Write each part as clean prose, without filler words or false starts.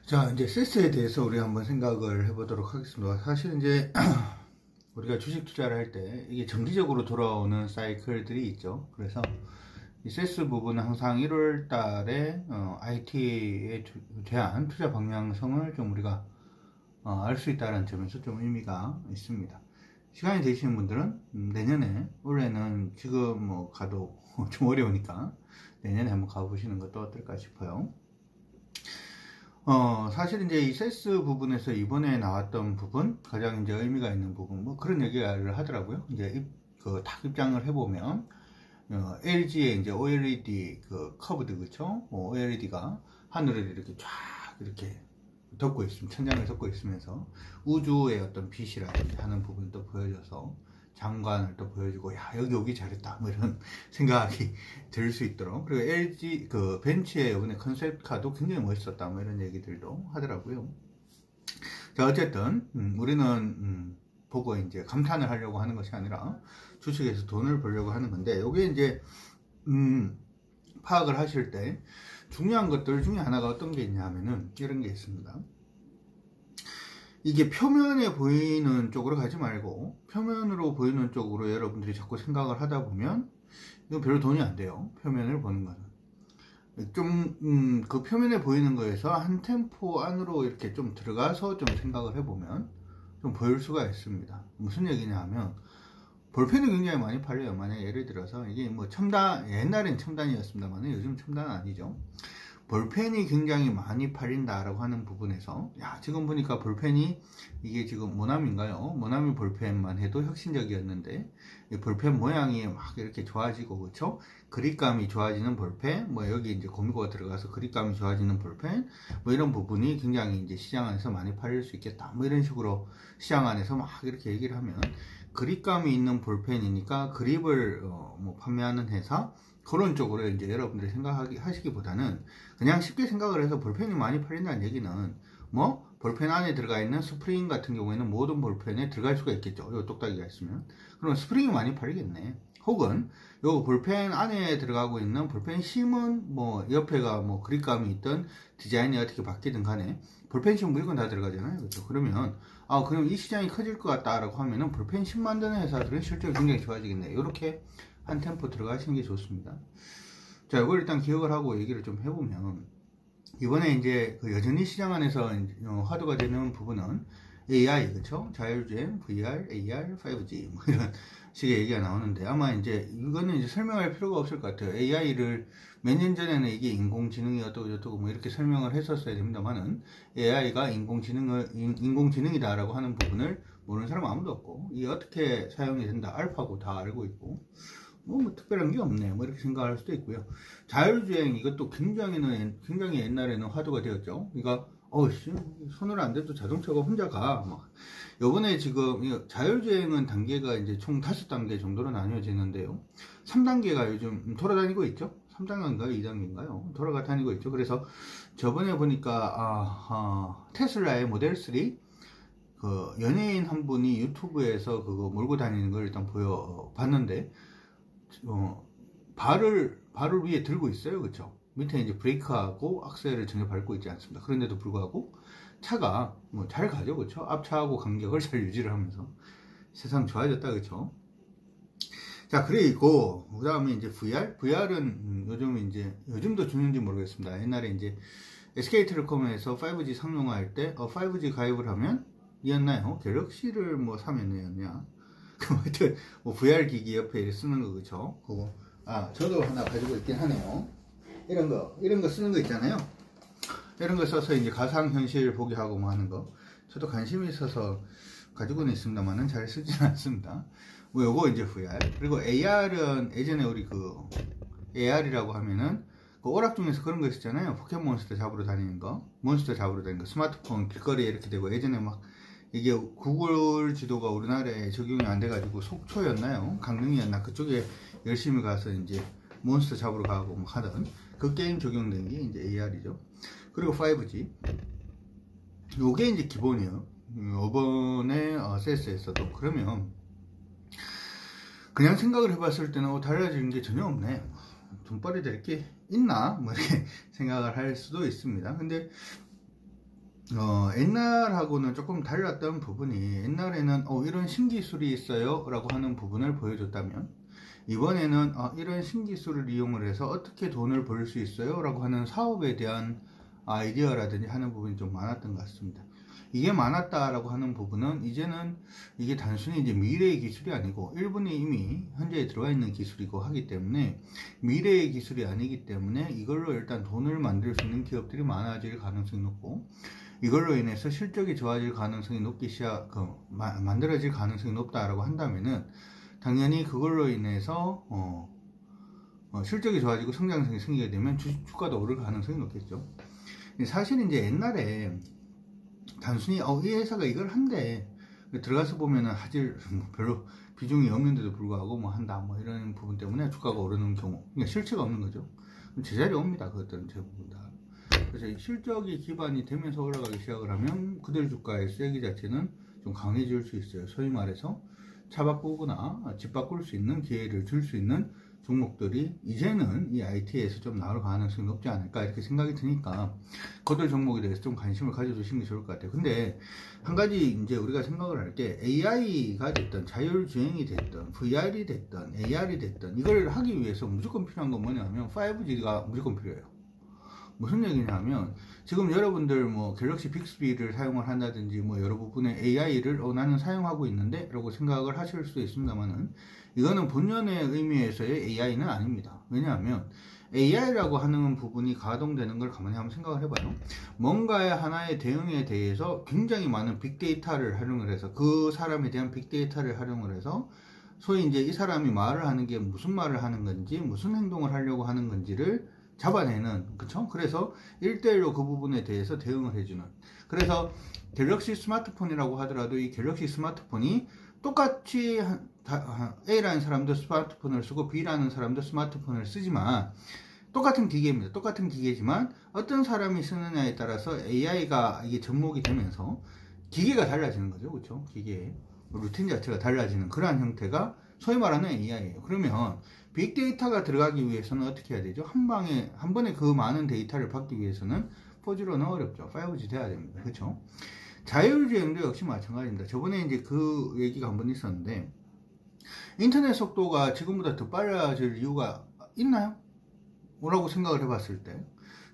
자, 이제 세스에 대해서 우리 한번 생각을 해보도록 하겠습니다. 사실 이제 우리가 주식 투자를 할 때 이게 정기적으로 돌아오는 사이클들이 있죠. 그래서 이 세스 부분은 항상 1월 달에 IT에 대한 투자 방향성을 좀 우리가 알 수 있다는 점에서 좀 의미가 있습니다. 시간이 되시는 분들은 내년에, 올해는 지금 뭐 가도 좀 어려우니까 내년에 한번 가보시는 것도 어떨까 싶어요. 사실 이제 이 세스 부분에서 이번에 나왔던 부분, 가장 이제 의미가 있는 부분, 뭐 그런 얘기를 하더라고요. 이제 딱 입장을 해보면, LG의 이제 OLED 커브드, 그쵸? OLED가 하늘을 이렇게 쫙 이렇게 덮고 있으면, 천장을 덮고 있으면서 우주의 어떤 빛이라든지 하는 부분도 보여줘서 장관을 또 보여주고, 야, 여기 오기 잘했다, 뭐 이런 생각이 들 수 있도록. 그리고 LG 벤츠의 이번에 컨셉카도 굉장히 멋있었다, 뭐 이런 얘기들도 하더라고요. 자, 어쨌든 우리는 보고 이제 감탄을 하려고 하는 것이 아니라 주식에서 돈을 벌려고 하는 건데, 요게 이제 파악을 하실 때 중요한 것들 중에 하나가 어떤 게 있냐면은 이런 게 있습니다. 이게 표면에 보이는 쪽으로 가지 말고 표면으로 보이는 쪽으로 여러분들이 자꾸 생각을 하다 보면 이거 별로 돈이 안 돼요. 표면을 보는 거는 좀 그 표면에 보이는 거에서 한 템포 안으로 이렇게 좀 들어가서 좀 생각을 해보면 좀 보일 수가 있습니다. 무슨 얘기냐 하면, 볼펜이 굉장히 많이 팔려요. 만약 예를 들어서 이게 뭐 첨단, 옛날엔 첨단이었습니다만 요즘 첨단은 아니죠. 볼펜이 굉장히 많이 팔린다라고 하는 부분에서, 야, 지금 보니까 볼펜이 이게 지금 모나미인가요? 모나미 볼펜만 해도 혁신적이었는데 이 볼펜 모양이 막 이렇게 좋아지고, 그렇죠? 그립감이 좋아지는 볼펜, 뭐 여기 이제 고무고가 들어가서 그립감이 좋아지는 볼펜, 뭐 이런 부분이 굉장히 이제 시장 안에서 많이 팔릴 수 있겠다, 뭐 이런 식으로 시장 안에서 막 이렇게 얘기를 하면, 그립감이 있는 볼펜이니까 그립을 뭐 판매하는 회사, 그런 쪽으로 이제 여러분들이 생각하시기보다는 그냥 쉽게 생각을 해서 볼펜이 많이 팔린다는 얘기는, 뭐 볼펜 안에 들어가 있는 스프링 같은 경우에는 모든 볼펜에 들어갈 수가 있겠죠. 요 똑딱이가 있으면. 그럼 스프링이 많이 팔리겠네. 혹은 요 볼펜 안에 들어가고 있는 볼펜 심은 뭐 옆에가 뭐 그립감이 있던 디자인이 어떻게 바뀌든 간에 볼펜 심 물건 다 들어가잖아요. 그렇죠? 그러면 그럼 이 시장이 커질 것 같다라고 하면은 볼펜 심 만드는 회사들은 실제로 굉장히 좋아지겠네. 이렇게 한 템포 들어가시는 게 좋습니다. 자, 이걸 일단 기억을 하고 얘기를 좀 해보면, 이번에 이제 여전히 시장 안에서 화두가 되는 부분은 AI, 그쵸? 자율주행, VR, AR, 5G, 뭐 이런 식의 얘기가 나오는데, 아마 이제 이거는 이제 설명할 필요가 없을 것 같아요. AI를 몇 년 전에는 이게 인공지능이 어떠고 뭐 이렇게 설명을 했었어야 됩니다만은, AI가 인공지능이다라고 하는 부분을 모르는 사람 아무도 없고, 이게 어떻게 사용이 된다, 알파고 다 알고 있고, 뭐 특별한 게 없네, 뭐 이렇게 생각할 수도 있고요. 자율주행, 이것도 굉장히 옛날에는 화두가 되었죠. 그러니까 손을 안 대도 자동차가 혼자 가. 막 요번에 지금 자율주행은 단계가 이제 총 5단계 정도로 나뉘어지는데요. 3단계가 요즘 돌아다니고 있죠. 3단계인가요? 2단계인가요? 돌아다니고 있죠. 그래서 저번에 보니까 테슬라의 모델 3, 연예인 한 분이 유튜브에서 그거 몰고 다니는 걸 일단 봤는데, 발을 위에 들고 있어요. 그쵸? 밑에 이제 브레이크하고 악셀을 전혀 밟고 있지 않습니다. 그런데도 불구하고 차가 뭐 잘 가죠. 그쵸? 앞차하고 간격을 잘 유지를 하면서 세상 좋아졌다. 그쵸? 자, 그리고 그 다음에 이제 VR은 요즘도 주는지 모르겠습니다. 옛날에 이제 SK텔레콤에서 5G 상용화할 때 5G 가입을 하면 이었나요? 갤럭시를 뭐 사면이었냐? 하여튼 뭐 VR 기기 옆에 쓰는 거, 그쵸? 그거 저도 하나 가지고 있긴 하네요. 이런 거 쓰는 거 있잖아요. 이런 거 써서 이제 가상현실 보게 하고 뭐 하는 거, 저도 관심이 있어서 가지고는 있습니다만은 잘 쓰지는 않습니다. 뭐 요거 이제 VR. 그리고 AR은 예전에 우리 AR이라고 하면은 오락 중에서 그런 거 있었잖아요. 포켓몬스터 잡으러 다니는 거, 스마트폰 길거리에 이렇게 되고, 예전에 막 이게 구글 지도가 우리나라에 적용이 안 돼가지고 속초였나요? 강릉이었나? 그쪽에 열심히 가서 이제 몬스터 잡으러 가고 뭐 하던 그 게임 적용된 게 이제 AR이죠. 그리고 5G. 요게 이제 기본이에요. 이번에 세스에서도. 그러면 그냥 생각을 해봤을 때는 달라지는 게 전혀 없네. 돈벌이 될 게 있나? 뭐 이렇게 생각을 할 수도 있습니다. 근데 옛날하고는 조금 달랐던 부분이, 옛날에는 이런 신기술이 있어요 라고 하는 부분을 보여줬다면, 이번에는 이런 신기술을 이용을 해서 어떻게 돈을 벌 수 있어요 라고 하는 사업에 대한 아이디어라든지 하는 부분이 좀 많았던 것 같습니다. 이게 많았다라고 하는 부분은 이제는 이게 단순히 이제 미래의 기술이 아니고 일본에 이미 현재 들어와 있는 기술이고 하기 때문에, 미래의 기술이 아니기 때문에 이걸로 일단 돈을 만들 수 있는 기업들이 많아질 가능성이 높고, 이걸로 인해서 실적이 좋아질 가능성이 만들어질 가능성이 높다라고 한다면은, 당연히 그걸로 인해서 실적이 좋아지고 성장성이 생기게 되면 주가도 오를 가능성이 높겠죠. 사실 이제 옛날에 단순히 이 회사가 이걸 한대, 들어가서 보면은 별로 비중이 없는데도 불구하고 뭐 한다 뭐 이런 부분 때문에 주가가 오르는 경우, 그러니까 실체가 없는 거죠. 제자리에 옵니다, 그것들은 대부분 다. 그래서 실적이 기반이 되면서 올라가기 시작을 하면 그들 주가의 세기 자체는 좀 강해질 수 있어요. 소위 말해서 차 바꾸거나 집 바꿀 수 있는 기회를 줄 수 있는 종목들이 이제는 이 IT에서 좀 나올 가능성이 높지 않을까 이렇게 생각이 드니까, 그들 종목에 대해서 좀 관심을 가져주시는 게 좋을 것 같아요. 근데 한 가지 이제 우리가 생각을 할 때, AI가 됐든 자율주행이 됐든 VR이 됐든 AR이 됐든 이걸 하기 위해서 무조건 필요한 건 뭐냐면 5G가 무조건 필요해요. 무슨 얘기냐면, 지금 여러분들 뭐 갤럭시 빅스비를 사용을 한다든지 뭐 여러 부분의 AI를 나는 사용하고 있는데 라고 생각을 하실 수도 있습니다만은, 이거는 본연의 의미에서의 AI는 아닙니다. 왜냐하면 AI라고 하는 부분이 가동되는 걸 가만히 한번 생각을 해봐요. 뭔가의 하나의 대응에 대해서 굉장히 많은 빅데이터를 활용을 해서, 그 사람에 대한 빅데이터를 활용을 해서 소위 이제 이 사람이 말을 하는 게 무슨 말을 하는 건지, 무슨 행동을 하려고 하는 건지를 잡아내는, 그쵸? 그래서 1대1로 그 부분에 대해서 대응을 해주는. 그래서 갤럭시 스마트폰이라고 하더라도 이 갤럭시 스마트폰이 똑같이 A라는 사람도 스마트폰을 쓰고 B라는 사람도 스마트폰을 쓰지만 똑같은 기계입니다. 똑같은 기계지만 어떤 사람이 쓰느냐에 따라서 AI가 이게 접목이 되면서 기계가 달라지는 거죠. 그쵸? 기계의 루틴 자체가 달라지는 그러한 형태가 소위 말하는 AI예요. 그러면 빅데이터가 들어가기 위해서는 어떻게 해야 되죠? 한 번에 그 많은 데이터를 받기 위해서는 4G로는 어렵죠. 5G 돼야 됩니다. 그렇죠? 자율주행도 역시 마찬가지입니다. 저번에 이제 그 얘기가 한 번 있었는데, 인터넷 속도가 지금보다 더 빨라질 이유가 있나요? 뭐라고 생각을 해봤을 때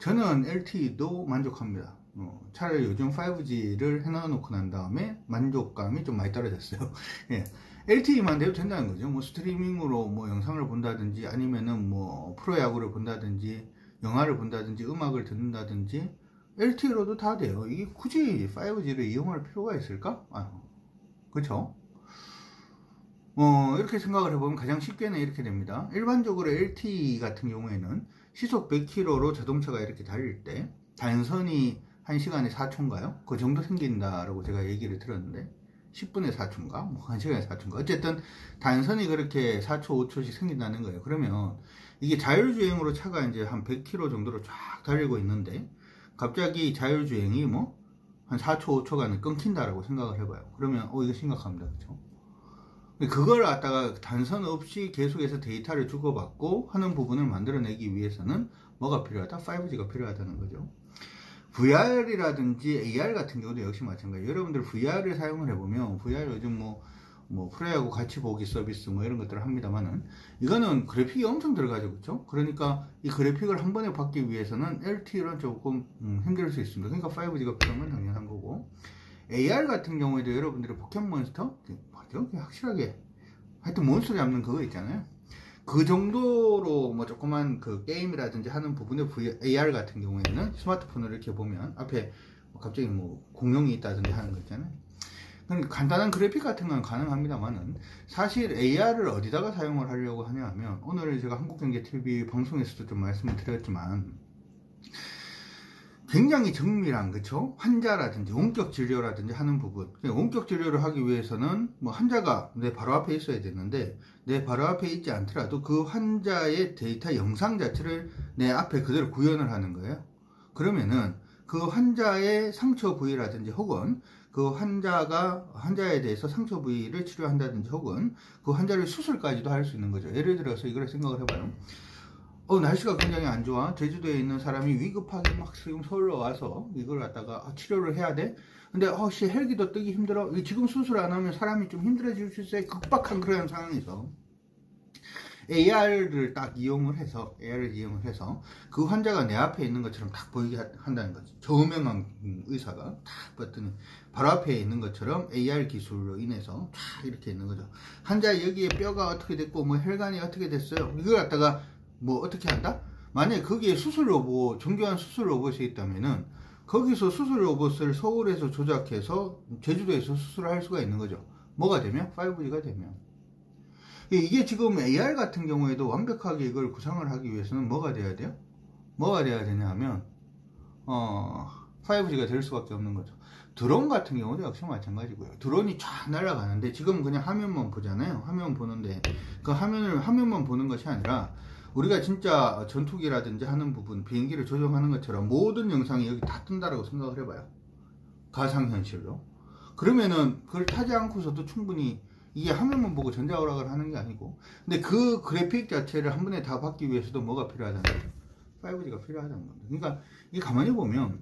저는 LTE도 만족합니다. 차라리 요즘 5G를 해놔놓고 난 다음에 만족감이 좀 많이 떨어졌어요. 예. LTE만 돼도 된다는 거죠. 뭐 스트리밍으로 뭐 영상을 본다든지, 아니면은 뭐 프로야구를 본다든지, 영화를 본다든지, 음악을 듣는다든지 LTE로도 다 돼요. 이게 굳이 5G를 이용할 필요가 있을까? 그렇죠? 이렇게 생각을 해보면 가장 쉽게는 이렇게 됩니다. 일반적으로 LTE 같은 경우에는 시속 100km로 자동차가 이렇게 달릴 때 단선이 1시간에 4초인가요? 그 정도 생긴다라고 제가 얘기를 들었는데, 10분에 4초인가? 뭐 1시간에 4초인가? 어쨌든 단선이 그렇게 4초, 5초씩 생긴다는 거예요. 그러면 이게 자율주행으로 차가 이제 한 100km 정도로 쫙 달리고 있는데 갑자기 자율주행이 뭐 한 4초, 5초간은 끊긴다라고 생각을 해봐요. 그러면 이거 심각합니다. 그렇죠? 그걸 갖다가 단선 없이 계속해서 데이터를 주고받고 하는 부분을 만들어내기 위해서는 뭐가 필요하다? 5G가 필요하다는 거죠. VR이라든지 AR 같은 경우도 역시 마찬가지예요. 여러분들 VR을 사용을 해보면, VR 요즘 뭐 프로야구 같이 보기 서비스 뭐 이런 것들을 합니다만은, 이거는 그래픽이 엄청 들어가죠. 그렇죠? 그러니까 이 그래픽을 한 번에 받기 위해서는 LTE는 조금 힘들 수 있습니다. 그러니까 5G가 필요한 건 당연한 거고, AR 같은 경우에도 여러분들이 포켓몬스터? 맞죠? 확실하게 하여튼 몬스터 잡는 그거 있잖아요. 그 정도로 뭐 조그만 그 게임이라든지 하는 부분에 AR 같은 경우에는 스마트폰을 이렇게 보면 앞에 갑자기 뭐 공룡이 있다든지 하는 거 있잖아요. 그러니까 간단한 그래픽 같은 건 가능합니다만은, 사실 AR을 어디다가 사용을 하려고 하냐 하면, 오늘 제가 한국경제TV 방송에서도 좀 말씀을 드렸지만 굉장히 정밀한, 그쵸? 환자라든지 원격 진료라든지 하는 부분, 원격 진료를 하기 위해서는 뭐 환자가 내 바로 앞에 있어야 되는데, 내 바로 앞에 있지 않더라도 그 환자의 데이터 영상 자체를 내 앞에 그대로 구현을 하는 거예요. 그러면은 그 환자의 상처 부위라든지, 혹은 그 환자에 대해서 상처 부위를 치료한다든지, 혹은 그 환자를 수술까지도 할 수 있는 거죠. 예를 들어서 이걸 생각을 해봐요. 날씨가 굉장히 안 좋아. 제주도에 있는 사람이 위급하게 막 지금 서울로 와서 이걸 갖다가 치료를 해야 돼. 근데 헬기도 뜨기 힘들어. 지금 수술 안 하면 사람이 좀 힘들어질 수 있어요. 급박한 그런 상황에서 AR을 이용을 해서 그 환자가 내 앞에 있는 것처럼 딱 보이게 한다는 거죠. 저음명한 의사가 딱 봤더니 바로 앞에 있는 것처럼 AR 기술로 인해서 딱 이렇게 있는 거죠. 환자 여기에 뼈가 어떻게 됐고 뭐 혈관이 어떻게 됐어요. 이걸 갖다가 뭐 어떻게 한다? 만약에 거기에 수술 로봇, 정교한 수술 로봇이 있다면은 거기서 수술 로봇을 서울에서 조작해서 제주도에서 수술을 할 수가 있는 거죠. 뭐가 되면? 5G가 되면. 이게 지금 AR 같은 경우에도 완벽하게 이걸 구상을 하기 위해서는 뭐가 돼야 돼요? 뭐가 돼야 되냐 하면 5G가 될 수밖에 없는 거죠. 드론 같은 경우도 역시 마찬가지고요. 드론이 쫙 날아가는데 지금 그냥 화면만 보잖아요. 화면 보는데 그 화면만 보는 것이 아니라 우리가 진짜 전투기라든지 하는 부분, 비행기를 조종하는 것처럼 모든 영상이 여기 다 뜬다라고 생각을 해봐요. 가상현실로. 그러면은 그걸 타지 않고서도 충분히 이게 화면만 보고 전자오락을 하는 게 아니고, 근데 그 그래픽 자체를 한 번에 다 받기 위해서도 뭐가 필요하다는 거죠? 5G가 필요하다는 겁니다. 그러니까 이 가만히 보면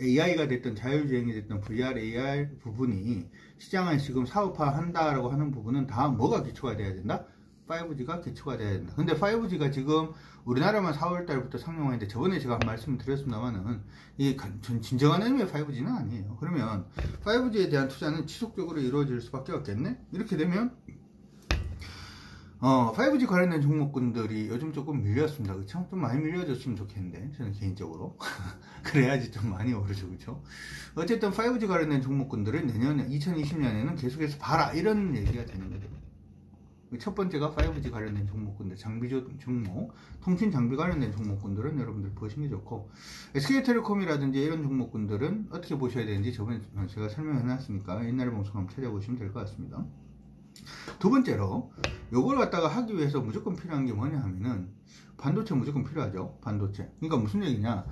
AI가 됐든 자율주행이 됐든 VR, AR 부분이 시장을 지금 사업화한다라고 하는 부분은 다 뭐가 기초가 돼야 된다? 5G가 기초가 돼야 된다. 근데 5G가 지금 우리나라만 4월달부터 상용화인데 저번에 제가 한 말씀 드렸습니다만은 이게 진정한 의미의 5G는 아니에요. 그러면 5G에 대한 투자는 지속적으로 이루어질 수밖에 없겠네? 이렇게 되면 5G 관련된 종목군들이 요즘 조금 밀렸습니다. 그쵸? 좀 많이 밀려줬으면 좋겠는데 저는 개인적으로 그래야지 좀 많이 오르죠. 그쵸? 어쨌든 5G 관련된 종목군들은 내년에 2020년에는 계속해서 봐라 이런 얘기가 되는 거죠. 첫 번째가 5G 관련된 종목군들, 장비 종목, 통신 장비 관련된 종목군들은 여러분들 보시는 게 좋고, SK텔레콤이라든지 이런 종목군들은 어떻게 보셔야 되는지 저번에 제가 설명해 놨으니까 옛날 방송 한번 찾아보시면 될 것 같습니다. 두 번째로 요걸 갖다가 하기 위해서 무조건 필요한 게 뭐냐 하면은 반도체 무조건 필요하죠. 반도체. 그러니까 무슨 얘기냐,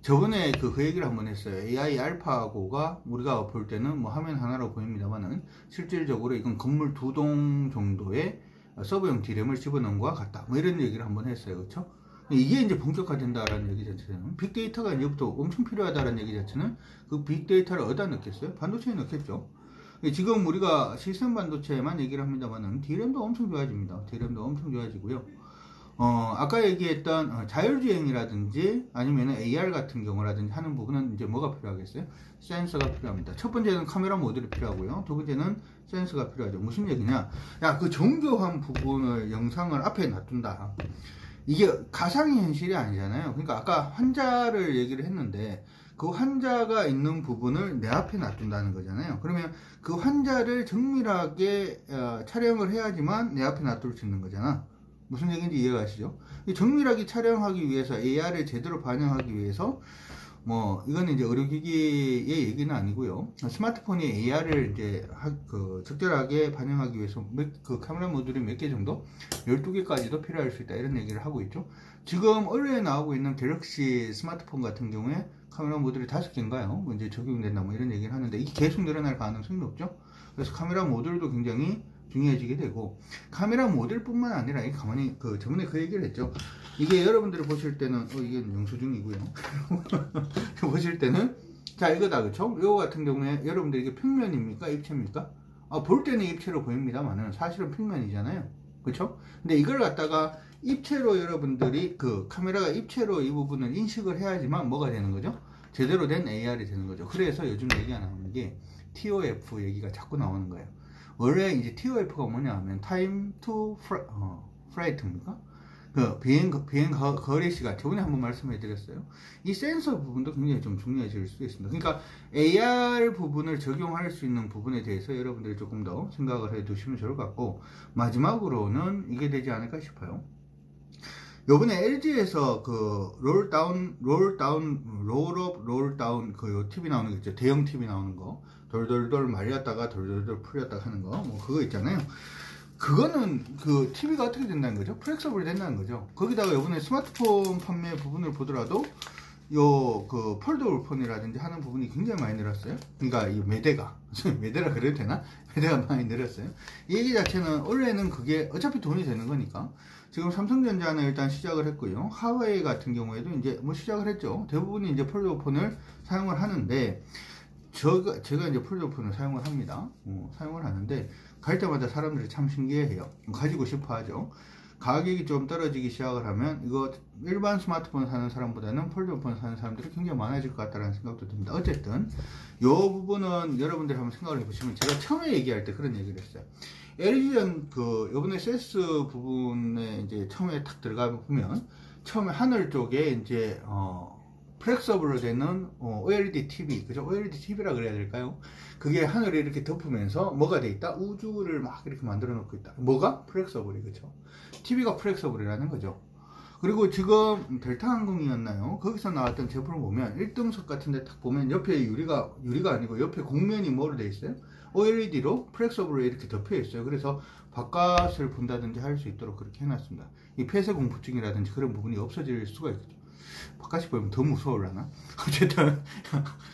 저번에 그 얘기를 한번 했어요. AI 알파고가 우리가 볼 때는 뭐 화면 하나로 보입니다만은 실질적으로 이건 건물 2동 정도의 서버용 D램을 집어넣은 것과 같다. 뭐 이런 얘기를 한번 했어요. 그렇죠? 이게 이제 본격화된다라는 얘기 자체는 빅데이터가 이제부터 엄청 필요하다는 얘기 자체는 그 빅데이터를 어디다 넣겠어요? 반도체에 넣겠죠. 지금 우리가 시스템 반도체만 얘기를 합니다만은 D램도 엄청 좋아집니다. D램도 엄청 좋아지고요. 아까 얘기했던 자율주행이라든지 아니면 AR 같은 경우라든지 하는 부분은 이제 뭐가 필요하겠어요? 센서가 필요합니다. 첫 번째는 카메라 모듈이 필요하고요. 두 번째는 센서가 필요하죠. 무슨 얘기냐? 야, 그 정교한 부분을 영상을 앞에 놔둔다. 이게 가상의 현실이 아니잖아요. 그러니까 아까 환자를 얘기를 했는데 그 환자가 있는 부분을 내 앞에 놔둔다는 거잖아요. 그러면 그 환자를 정밀하게 촬영을 해야지만 내 앞에 놔둘 수 있는 거잖아. 무슨 얘기인지 이해가 가시죠? 정밀하게 촬영하기 위해서 AR을 제대로 반영하기 위해서 뭐 이거는 이제 의료기기의 얘기는 아니고요. 스마트폰이 AR을 이제 적절하게 반영하기 위해서 그 카메라 모듈이 몇 개 정도? 12개까지도 필요할 수 있다 이런 얘기를 하고 있죠. 지금 원래 나오고 있는 갤럭시 스마트폰 같은 경우에 카메라 모듈이 5개인가요? 이제 적용된다 뭐 이런 얘기를 하는데 이게 계속 늘어날 가능성이 높죠. 그래서 카메라 모듈도 굉장히 중요해지게 되고, 카메라 모듈뿐만 아니라 가만히 저번에 그 얘기를 했죠. 이게 여러분들이 보실 때는 이게 영수증이고요. 보실 때는 자 이거다, 그쵸? 이거 같은 경우에 여러분들 이게 평면입니까? 입체입니까? 볼 때는 입체로 보입니다만은 사실은 평면이잖아요. 그쵸? 근데 이걸 갖다가 입체로 여러분들이 카메라가 입체로 이 부분을 인식을 해야지만 뭐가 되는 거죠? 제대로 된 AR이 되는 거죠. 그래서 요즘 얘기가 나오는 게 TOF 얘기가 자꾸 나오는 거예요. 원래 이제 TOF가 뭐냐 하면 Time to Flight입니까? 비행 거리 시간, 저번에 한번 말씀해 드렸어요. 이 센서 부분도 굉장히 좀 중요해질 수도 있습니다. 그러니까 AR 부분을 적용할 수 있는 부분에 대해서 여러분들이 조금 더 생각을 해 두시면 좋을 것 같고, 마지막으로는 이게 되지 않을까 싶어요. 요번에 LG에서 롤업, 롤다운 요 TV 나오는 거 있죠. 대형 TV 나오는 거. 돌돌돌 말렸다가 돌돌돌 풀렸다가 하는 거. 뭐 그거 있잖아요. 그거는 TV가 어떻게 된다는 거죠? 플렉서블이 된다는 거죠. 거기다가 요번에 스마트폰 판매 부분을 보더라도 폴더블 폰이라든지 하는 부분이 굉장히 많이 늘었어요. 그러니까 이 매대가 그래도 되나? 매대가 많이 늘었어요. 이 얘기 자체는 원래는 그게 어차피 돈이 되는 거니까 지금 삼성전자는 일단 시작을 했고요. 하웨이 같은 경우에도 이제 뭐 시작을 했죠. 대부분이 이제 폴더폰을 사용을 하는데, 제가 이제 폴더폰을 사용을 합니다. 사용을 하는데, 갈 때마다 사람들이 참 신기해해요. 가지고 싶어 하죠. 가격이 좀 떨어지기 시작을 하면, 이거 일반 스마트폰 사는 사람보다는 폴더폰 사는 사람들이 굉장히 많아질 것 같다는 생각도 듭니다. 어쨌든, 이 부분은 여러분들이 한번 생각을 해보시면, 제가 처음에 얘기할 때 그런 얘기를 했어요. LG전 요번에 세스 부분에 이제 처음에 탁 들어가 보면, 처음에 하늘 쪽에 이제, 플렉서블로 되는 OLED TV, 그죠? OLED TV라 그래야 될까요? 그게 하늘에 이렇게 덮으면서 뭐가 돼 있다? 우주를 막 이렇게 만들어 놓고 있다. 뭐가? 플렉서블이, 그죠? TV가 플렉서블이라는 거죠. 그리고 지금 델타항공이었나요? 거기서 나왔던 제품을 보면 1등석 같은 데 딱 보면 옆에 유리가 아니고 옆에 곡면이 뭐로 돼 있어요? OLED로 플렉서블로 이렇게 덮여 있어요. 그래서 바깥을 본다든지 할 수 있도록 그렇게 해놨습니다. 이 폐쇄 공포증이라든지 그런 부분이 없어질 수가 있죠. 바깥이 보면 더 무서울라나? 어쨌든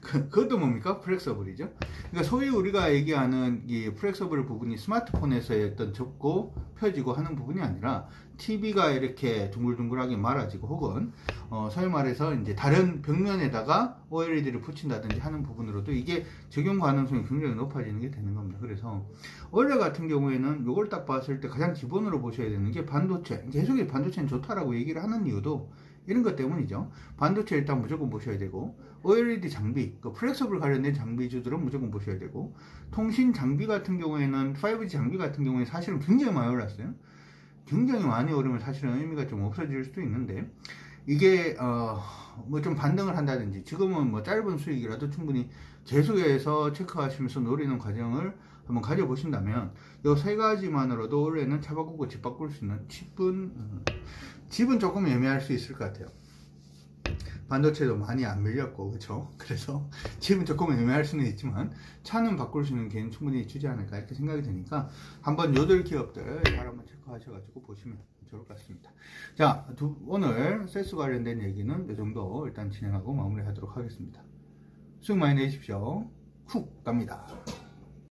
그것도 뭡니까? 플렉서블이죠. 그러니까 소위 우리가 얘기하는 이 플렉서블 부분이 스마트폰에서의 어떤 접고 펴지고 하는 부분이 아니라 TV가 이렇게 둥글둥글하게 말아지고 혹은 소위 말해서 이제 다른 벽면에다가 OLED를 붙인다든지 하는 부분으로도 이게 적용 가능성이 굉장히 높아지는 게 되는 겁니다. 그래서 원래 같은 경우에는 이걸 딱 봤을 때 가장 기본으로 보셔야 되는 게 반도체. 계속 반도체는 좋다라고 얘기를 하는 이유도 이런 것 때문이죠. 반도체 일단 무조건 보셔야 되고, OLED 장비, 그 플렉서블 관련된 장비주들은 무조건 보셔야 되고, 통신 장비 같은 경우에는 5G 장비 같은 경우에 사실은 굉장히 많이 올랐어요. 굉장히 많이 오르면 사실은 의미가 좀 없어질 수도 있는데, 이게 뭐 좀 반등을 한다든지, 지금은 뭐 짧은 수익이라도 충분히 계속해서 체크하시면서 노리는 과정을 한번 가져보신다면, 이 세 가지만으로도 올해는 차 바꾸고 집 바꿀 수 있는 집은 조금 애매할 수 있을 것 같아요. 반도체도 많이 안 밀렸고, 그렇죠? 그래서 집은 조금 애매할 수는 있지만 차는 바꿀 수 있는 기회는 충분히 주지 않을까 이렇게 생각이 드니까 한번 요들 기업들 잘 한번 체크하셔가지고 보시면 좋을 것 같습니다. 자, 오늘 세스 관련된 얘기는 이 정도 일단 진행하고 마무리하도록 하겠습니다. 수익 많이 내십시오. 훅 갑니다.